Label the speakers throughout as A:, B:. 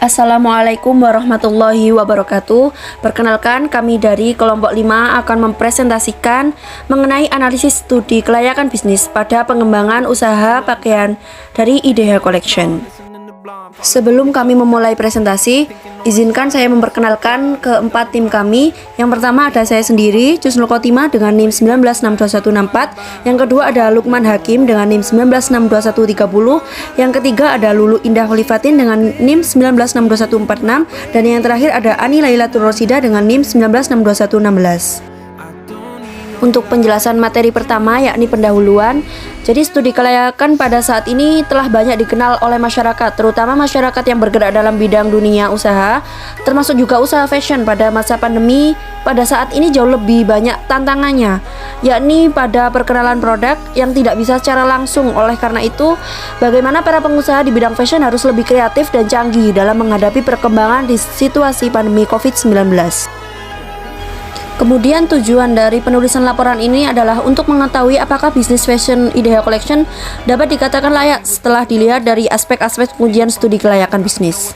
A: Assalamualaikum warahmatullahi wabarakatuh. Perkenalkan, kami dari kelompok 5 akan mempresentasikan mengenai analisis studi kelayakan bisnis pada pengembangan usaha pakaian dari IDH Collection. Sebelum kami memulai presentasi, izinkan saya memperkenalkan keempat tim kami. Yang pertama ada saya sendiri, Jusnul Khotimah dengan NIM 1962164. Yang kedua ada Lukman Hakim dengan NIM 1962130. Yang ketiga ada Lulu Indah Khalifatin dengan NIM 1962146. Dan yang terakhir ada Ani Lailatul Rosida dengan NIM 1962116. Untuk penjelasan materi pertama yakni pendahuluan. Jadi studi kelayakan pada saat ini telah banyak dikenal oleh masyarakat, terutama masyarakat yang bergerak dalam bidang dunia usaha, termasuk juga usaha fashion. Pada masa pandemi pada saat ini jauh lebih banyak tantangannya, yakni pada perkenalan produk yang tidak bisa secara langsung. Oleh karena itu, bagaimana para pengusaha di bidang fashion harus lebih kreatif dan canggih dalam menghadapi perkembangan di situasi pandemi COVID-19. Kemudian tujuan dari penulisan laporan ini adalah untuk mengetahui apakah bisnis fashion IDH Collection dapat dikatakan layak setelah dilihat dari aspek-aspek pengujian studi kelayakan bisnis.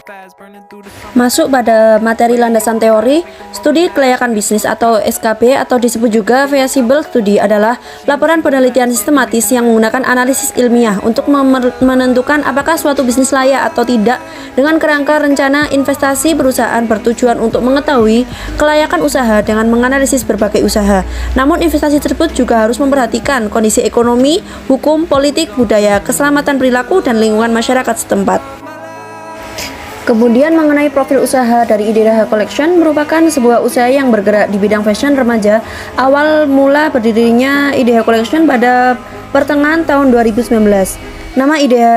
A: Masuk pada materi landasan teori. Studi kelayakan bisnis atau SKB atau disebut juga feasible study adalah laporan penelitian sistematis yang menggunakan analisis ilmiah untuk menentukan apakah suatu bisnis layak atau tidak dengan kerangka rencana investasi. Perusahaan bertujuan untuk mengetahui kelayakan usaha dengan menganalisis berbagai usaha. Namun investasi tersebut juga harus memperhatikan kondisi ekonomi, hukum, politik, budaya, keselamatan perilaku, dan lingkungan masyarakat setempat. Kemudian mengenai profil usaha dari IDH Collection, merupakan sebuah usaha yang bergerak di bidang fashion remaja. Awal mula berdirinya IDH Collection pada pertengahan tahun 2019. Nama IDH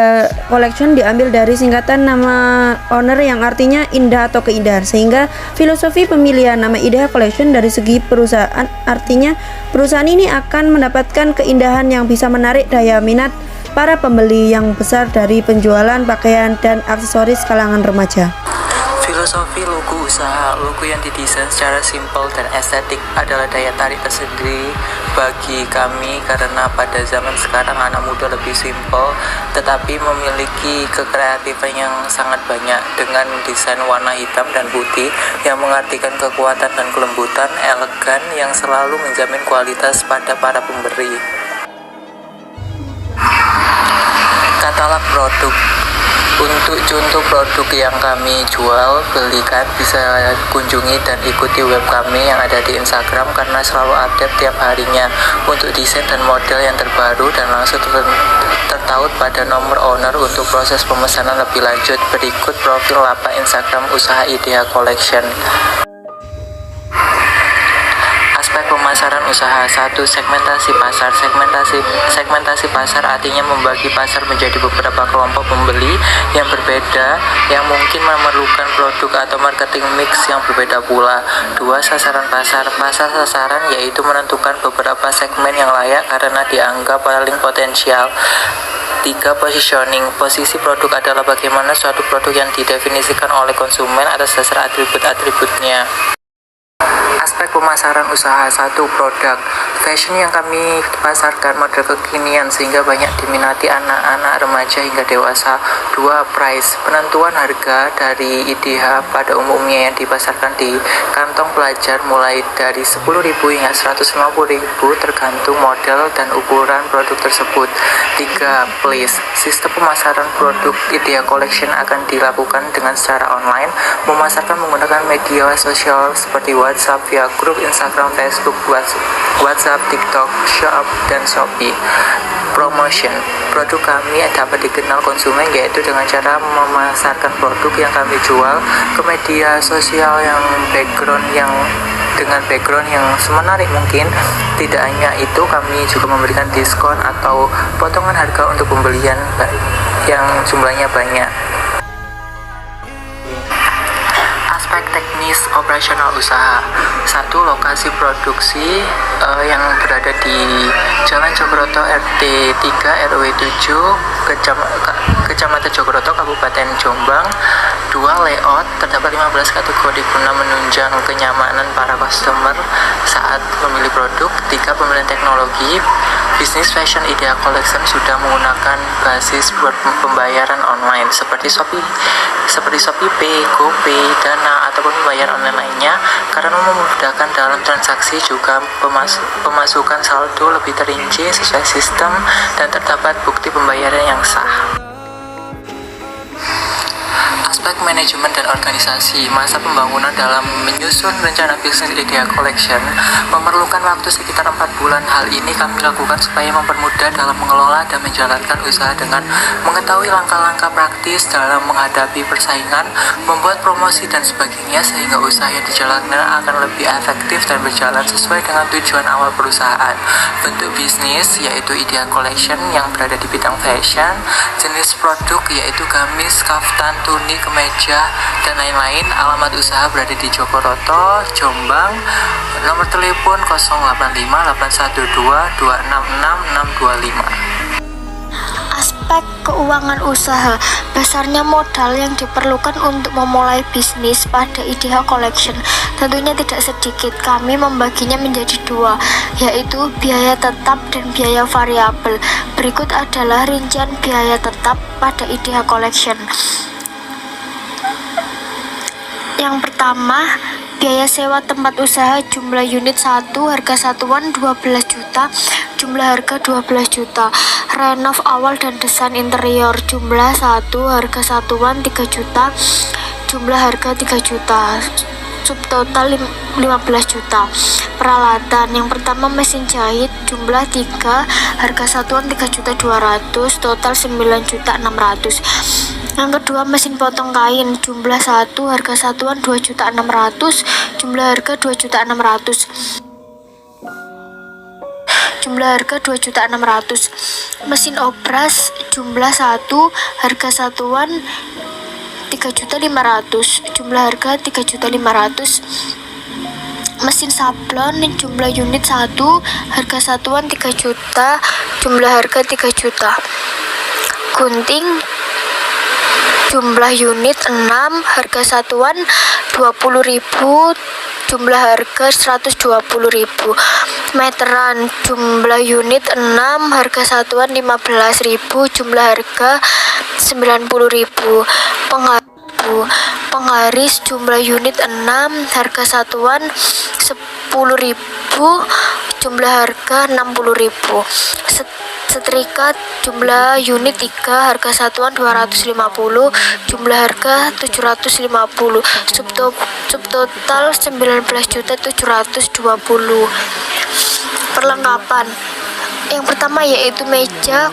A: Collection diambil dari singkatan nama owner yang artinya indah atau keindahan, sehingga filosofi pemilihan nama IDH Collection dari segi perusahaan artinya perusahaan ini akan mendapatkan keindahan yang bisa menarik daya minat para pembeli yang besar dari penjualan pakaian dan aksesoris kalangan remaja.
B: Filosofi logo usaha, logo yang didesain secara simpel dan estetik adalah daya tarik tersendiri bagi kami karena pada zaman sekarang anak muda lebih simpel tetapi memiliki kekreatifan yang sangat banyak dengan desain warna hitam dan putih yang mengartikan kekuatan dan kelembutan, elegan yang selalu menjamin kualitas pada para pemberi. Katalog produk. Untuk contoh produk yang kami jual belikan bisa kunjungi dan ikuti web kami yang ada di Instagram karena selalu update tiap harinya untuk desain dan model yang terbaru dan langsung tertaut pada nomor owner untuk proses pemesanan lebih lanjut. Berikut profil lapak Instagram usaha IDH Collection. Pemasaran usaha. 1. Segmentasi pasar. Segmentasi pasar artinya membagi pasar menjadi beberapa kelompok pembeli yang berbeda yang mungkin memerlukan produk atau marketing mix yang berbeda pula. 2. Sasaran pasar. Pasar sasaran yaitu menentukan beberapa segmen yang layak karena dianggap paling potensial. 3. Positioning. Posisi produk adalah bagaimana suatu produk yang didefinisikan oleh konsumen atas dasar atribut-atributnya. Aspek pemasaran usaha. 1. Produk fashion yang kami pasarkan model kekinian sehingga banyak diminati anak-anak, remaja hingga dewasa. 2. Price. Penentuan harga dari IDH pada umumnya yang dipasarkan di kantong pelajar mulai dari 10.000 hingga 150.000 tergantung model dan ukuran produk tersebut. 3. Place. Sistem pemasaran produk IDH Collection akan dilakukan dengan secara online, memasarkan menggunakan media sosial seperti WhatsApp via grup Instagram, Facebook, WhatsApp, TikTok, Shop, dan Shopee. Promotion. Produk kami dapat dikenal konsumen yaitu dengan cara memasarkan produk yang kami jual ke media sosial yang dengan background yang semenarik mungkin. Tidak hanya itu, kami juga memberikan diskon atau potongan harga untuk pembelian yang jumlahnya banyak. Aspek teknis operasional usaha. 1. Lokasi produksi yang berada di Jalan Jogoroto RT 3 RW 7 Kecamatan Jogoroto Kabupaten Jombang. Kedua, layout. Terdapat 15 kategori guna menunjang kenyamanan para customer saat memilih produk. Ketiga, pemilihan teknologi. Bisnis fashion Idea Collection sudah menggunakan basis pembayaran online seperti Shopee Pay, GoPay, Dana, ataupun pembayaran online lainnya karena memudahkan dalam transaksi, juga pemasukan saldo lebih terinci sesuai sistem dan terdapat bukti pembayaran yang sah. Aspek manajemen dan organisasi. Masa pembangunan dalam menyusun rencana bisnis Idea Collection memerlukan waktu sekitar 4 bulan. Hal ini kami lakukan supaya mempermudah dalam mengelola dan menjalankan usaha dengan mengetahui langkah-langkah praktis dalam menghadapi persaingan, membuat promosi dan sebagainya, sehingga usaha yang dijalankan akan lebih efektif dan berjalan sesuai dengan tujuan awal perusahaan. Bentuk bisnis yaitu Idea Collection yang berada di bidang fashion, jenis produk yaitu gamis, kaftan, tunik, kemeja, dan lain-lain. Alamat usaha berada di Jogoroto, Jombang. Nomor telepon 085 812 266 625.
C: Aspek keuangan usaha. Besarnya modal yang diperlukan untuk memulai bisnis pada Idea Collection tentunya tidak sedikit. Kami membaginya menjadi dua, yaitu biaya tetap dan biaya variabel. Berikut adalah rincian biaya tetap pada Idea Collection. Yang pertama, biaya sewa tempat usaha jumlah unit 1, harga satuan 12 juta, jumlah harga 12 juta. Renov awal dan desain interior jumlah 1, harga satuan 3 juta, jumlah harga 3 juta. Subtotal 15 juta. Peralatan yang pertama, mesin jahit jumlah 3, harga satuan 3.200.000, total 9.600.000. Yang kedua, mesin potong kain jumlah 1, harga satuan 2.600.000, jumlah harga 2.600.000. Jumlah harga 2.600.000. Mesin obras jumlah 1, harga satuan 3.500.000, jumlah harga 3.500.000. Mesin sablon jumlah unit 1, harga satuan 3 juta, jumlah harga 3 juta. Gunting jumlah unit 6, harga satuan 20.000, jumlah harga 120.000. Meteran jumlah unit 6, harga satuan 15.000, jumlah harga 90.000. Penggaris jumlah unit 6, harga satuan 10.000, jumlah harga 60.000. Setrika jumlah unit 3, harga satuan 250, jumlah harga 750. Subtotal 19.720. Perlengkapan. Yang pertama yaitu meja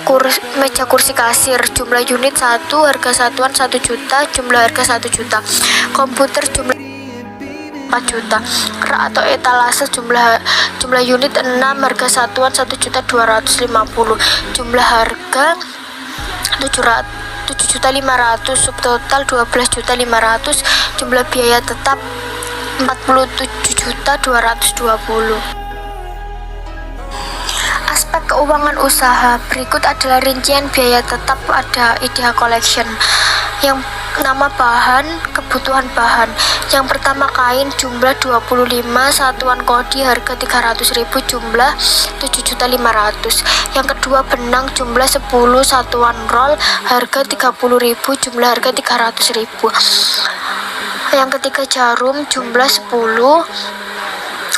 C: kursi kasir jumlah unit 1, harga satuan 1 juta, jumlah harga 1 juta. Komputer jumlah 4 juta. Rak atau etalase jumlah unit 6, harga satuan 1.250.000, jumlah harga 7.500.000, subtotal 12.500.000, jumlah biaya tetap 47.220.000. Aspek keuangan usaha. Berikut adalah rincian biaya tetap pada Idea Collection. Yang nama bahan, kebutuhan bahan. Yang pertama, kain jumlah 25, satuan kodi harga 300.000, jumlah 7.500.000. Yang kedua, benang jumlah 10, satuan roll harga 30.000, jumlah harga 300.000. Yang ketiga, jarum jumlah 10,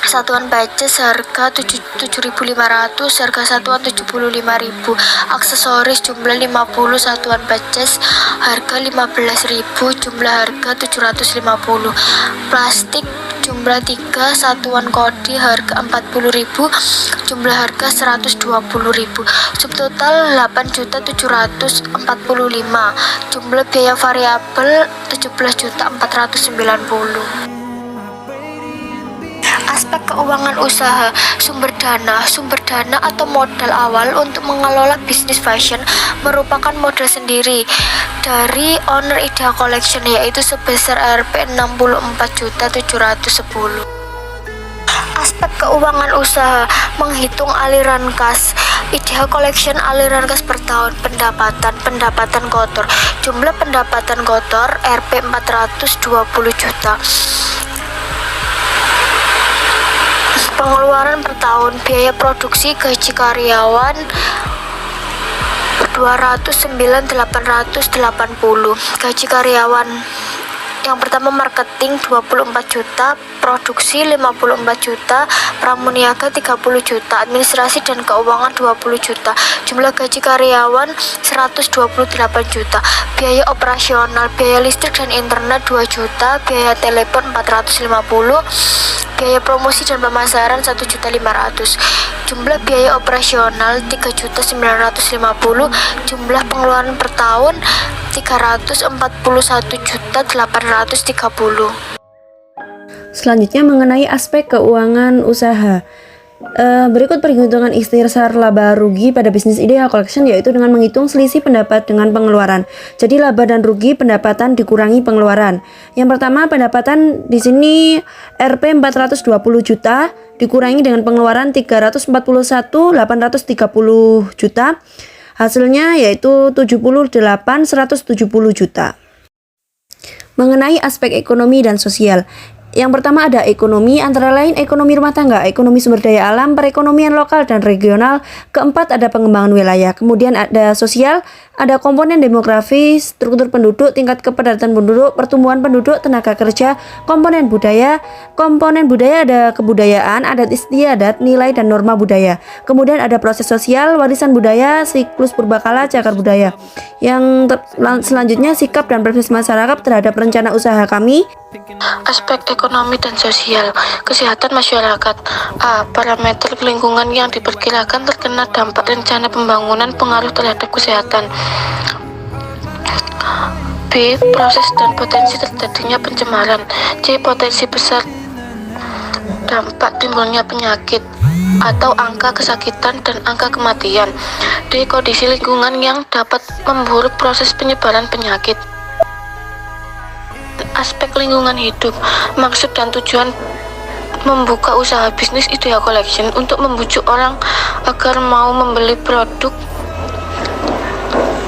C: satuan patches harga 7.500, harga satuan 75.000. Aksesoris jumlah 50, satuan patches harga 15.000, jumlah harga 750. Plastik jumlah 3, satuan kodi harga 40.000, jumlah harga 120.000. Subtotal 8.745.000, jumlah biaya variabel 17.490.000. Aspek keuangan usaha. Sumber dana atau modal awal untuk mengelola bisnis fashion merupakan modal sendiri dari owner Idea Collection, yaitu sebesar Rp 64.710.000. Aspek keuangan usaha. Menghitung aliran kas. Idea Collection aliran kas per tahun. Pendapatan kotor. Jumlah pendapatan kotor Rp 420 juta. Pengeluaran per tahun. Biaya produksi gaji karyawan 209.880. Gaji karyawan yang pertama marketing 24 juta, produksi 54 juta, pramuniaga 30 juta, administrasi dan keuangan 20 juta. Jumlah gaji karyawan 128 juta. Biaya operasional, biaya listrik dan internet 2 juta, biaya telepon 450, biaya promosi dan pemasaran 1.500.000. Jumlah biaya operasional 3.950. Jumlah pengeluaran per tahun 341.830.
A: Selanjutnya mengenai aspek keuangan usaha. Berikut perhitungan ikhtisar laba rugi pada bisnis Idea Collection, yaitu dengan menghitung selisih pendapat dengan pengeluaran. Jadi laba dan rugi pendapatan dikurangi pengeluaran. Yang pertama, pendapatan di sini Rp 420 juta dikurangi dengan pengeluaran 341.830 juta. Hasilnya yaitu 78.170 juta. Mengenai aspek ekonomi dan sosial. Yang pertama ada ekonomi, antara lain ekonomi rumah tangga, ekonomi sumber daya alam, perekonomian lokal dan regional. Keempat ada pengembangan wilayah. Kemudian ada sosial, ada komponen demografi, struktur penduduk, tingkat kepadatan penduduk, pertumbuhan penduduk, tenaga kerja, komponen budaya. Komponen budaya ada kebudayaan, adat istiadat, nilai dan norma budaya. Kemudian ada proses sosial, warisan budaya, siklus purbakala, cagar budaya. Yang selanjutnya sikap dan preferensi masyarakat terhadap rencana usaha kami.
D: Aspek ekonomi dan sosial. Kesehatan masyarakat. A. Parameter lingkungan yang diperkirakan terkena dampak rencana pembangunan pengaruh terhadap kesehatan. B. Proses dan potensi terjadinya pencemaran. C. Potensi besar dampak timbulnya penyakit atau angka kesakitan dan angka kematian. D. Kondisi lingkungan yang dapat memburuk proses penyebaran penyakit. Aspek lingkungan hidup. Maksud dan tujuan membuka usaha bisnis Idea Collection untuk membujuk orang agar mau membeli produk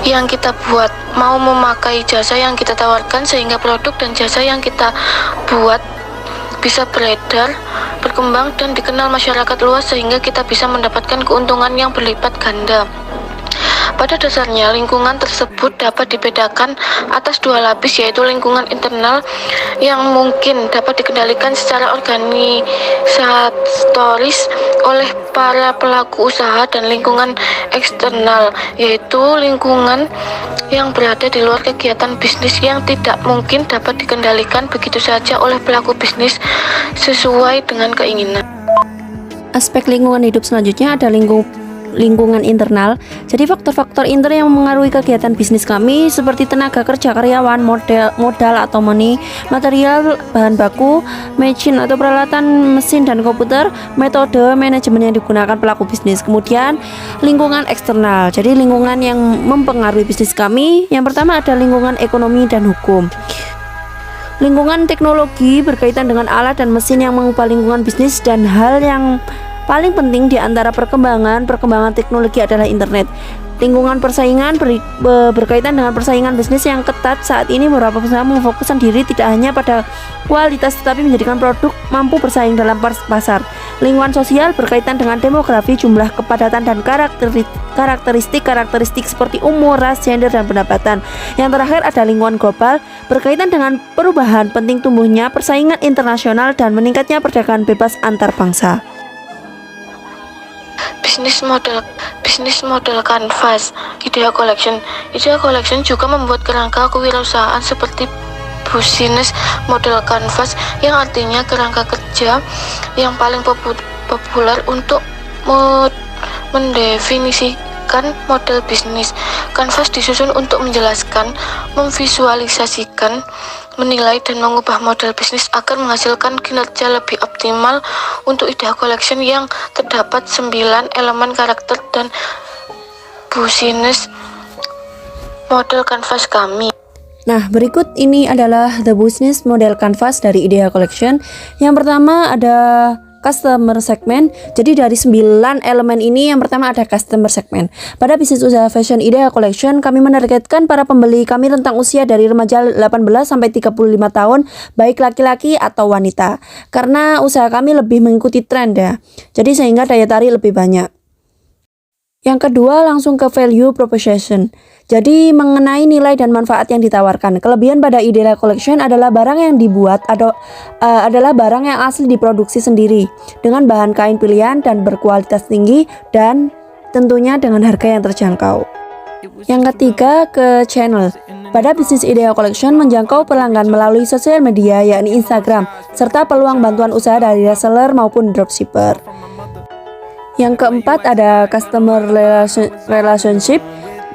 D: yang kita buat, mau memakai jasa yang kita tawarkan, sehingga produk dan jasa yang kita buat bisa beredar, berkembang dan dikenal masyarakat luas, sehingga kita bisa mendapatkan keuntungan yang berlipat ganda. Pada dasarnya, lingkungan tersebut dapat dibedakan atas dua lapis, yaitu lingkungan internal yang mungkin dapat dikendalikan secara organisatoris oleh para pelaku usaha, dan lingkungan eksternal, yaitu lingkungan yang berada di luar kegiatan bisnis yang tidak mungkin dapat dikendalikan begitu saja oleh pelaku bisnis sesuai dengan keinginan.
A: Aspek lingkungan hidup selanjutnya ada lingkungan internal. Jadi faktor-faktor internal yang mengaruhi kegiatan bisnis kami seperti tenaga kerja karyawan, modal atau money, material, bahan baku, mesin atau peralatan mesin dan komputer, metode manajemen yang digunakan pelaku bisnis. Kemudian lingkungan eksternal. Jadi lingkungan yang mempengaruhi bisnis kami. Yang pertama ada lingkungan ekonomi dan hukum. Lingkungan teknologi berkaitan dengan alat dan mesin yang mengubah lingkungan bisnis, dan hal yang paling penting di antara perkembangan teknologi adalah internet. Lingkungan persaingan berkaitan dengan persaingan bisnis yang ketat saat ini. Beberapa perusahaan memfokuskan diri tidak hanya pada kualitas tetapi menjadikan produk mampu bersaing dalam pasar. Lingkungan sosial berkaitan dengan demografi, jumlah kepadatan dan karakteristik seperti umur, ras, gender dan pendapatan. Yang terakhir ada lingkungan global berkaitan dengan perubahan penting tumbuhnya persaingan internasional dan meningkatnya perdagangan bebas antar bangsa.
D: Bisnis model kanvas Idea Collection. Idea Collection juga membuat kerangka kewirausahaan seperti bisnis model kanvas, yang artinya kerangka kerja yang paling populer untuk mendefinisikan model bisnis. Kanvas disusun untuk menjelaskan, memvisualisasikan, menilai dan mengubah model bisnis agar menghasilkan kinerja lebih optimal. Untuk Idea Collection yang terdapat 9 elemen karakter dan bisnis model kanvas kami.
A: Nah, berikut ini adalah the business model canvas dari Idea Collection. Yang pertama ada customer segment. Jadi dari 9 elemen ini yang pertama ada customer segment. Pada bisnis usaha fashion Idea Collection, kami menargetkan para pembeli kami rentang usia dari remaja 18 sampai 35 tahun, baik laki-laki atau wanita. Karena usaha kami lebih mengikuti tren ya. Jadi sehingga daya tarik lebih banyak. Yang kedua langsung ke value proposition. Jadi mengenai nilai dan manfaat yang ditawarkan. Kelebihan pada Idea Collection adalah barang yang dibuat adalah barang yang asli diproduksi sendiri dengan bahan kain pilihan dan berkualitas tinggi dan tentunya dengan harga yang terjangkau. Yang ketiga ke channel. Pada bisnis Idea Collection menjangkau pelanggan melalui sosial media yakni Instagram serta peluang bantuan usaha dari reseller maupun dropshipper. Yang keempat ada customer relationship.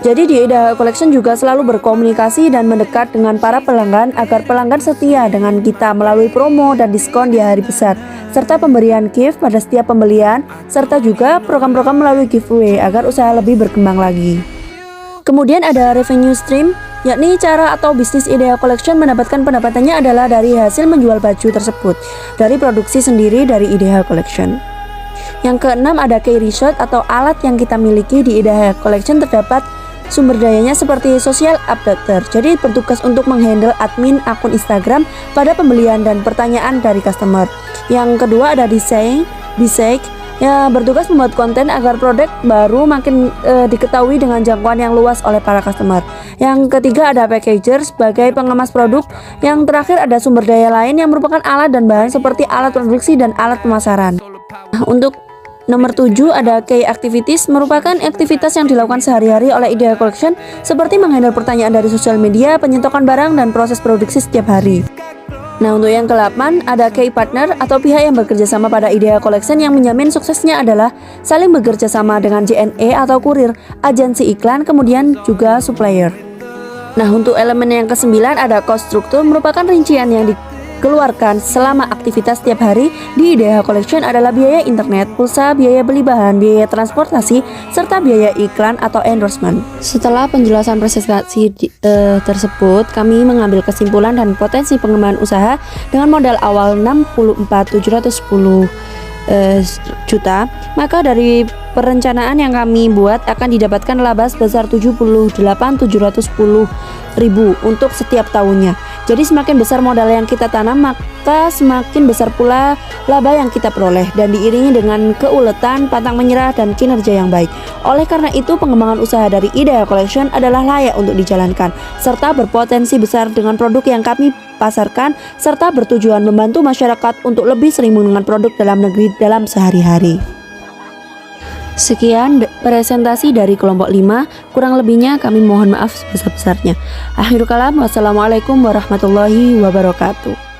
A: Jadi di Idea Collection juga selalu berkomunikasi dan mendekat dengan para pelanggan agar pelanggan setia dengan kita melalui promo dan diskon di hari besar, serta pemberian gift pada setiap pembelian, serta juga program-program melalui giveaway agar usaha lebih berkembang lagi. Kemudian ada revenue stream, yakni cara atau bisnis Idea Collection mendapatkan pendapatannya adalah dari hasil menjual baju tersebut, dari produksi sendiri dari Idea Collection. Yang keenam ada key result atau alat yang kita miliki di Idea Collection terdapat sumber dayanya seperti social updater. Jadi bertugas untuk menghandle admin akun Instagram pada pembelian dan pertanyaan dari customer. Yang kedua ada desain ya bertugas membuat konten agar produk baru makin diketahui dengan jangkauan yang luas oleh para customer. Yang ketiga ada packager sebagai pengemas produk. Yang terakhir ada sumber daya lain yang merupakan alat dan bahan seperti alat produksi dan alat pemasaran. Untuk nomor 7 ada key activities, merupakan aktivitas yang dilakukan sehari-hari oleh Idea Collection seperti menghandle pertanyaan dari sosial media, penyetokan barang, dan proses produksi setiap hari. Nah, untuk yang ke-8 ada key partner atau pihak yang bekerja sama pada Idea Collection yang menjamin suksesnya adalah saling bekerja sama dengan JNE atau kurir, agensi iklan, kemudian juga supplier. Nah, untuk elemen yang ke-9 ada cost struktur, merupakan rincian yang dikeluarkan selama aktivitas setiap hari di Idea Collection adalah biaya internet, pulsa, biaya beli bahan, biaya transportasi, serta biaya iklan atau endorsement. Setelah penjelasan presentasi tersebut, kami mengambil kesimpulan dan potensi pengembangan usaha dengan modal awal 64.710 juta, maka dari perencanaan yang kami buat akan didapatkan laba sebesar 78.710.000 untuk setiap tahunnya. Jadi semakin besar modal yang kita tanam, maka semakin besar pula laba yang kita peroleh dan diiringi dengan keuletan, pantang menyerah, dan kinerja yang baik. Oleh karena itu, pengembangan usaha dari Idea Collection adalah layak untuk dijalankan serta berpotensi besar dengan produk yang kami pasarkan serta bertujuan membantu masyarakat untuk lebih sering menggunakan produk dalam negeri dalam sehari-hari. Sekian presentasi dari kelompok 5, kurang lebihnya kami mohon maaf sebesar-besarnya. Akhirul kalam, wassalamualaikum warahmatullahi wabarakatuh.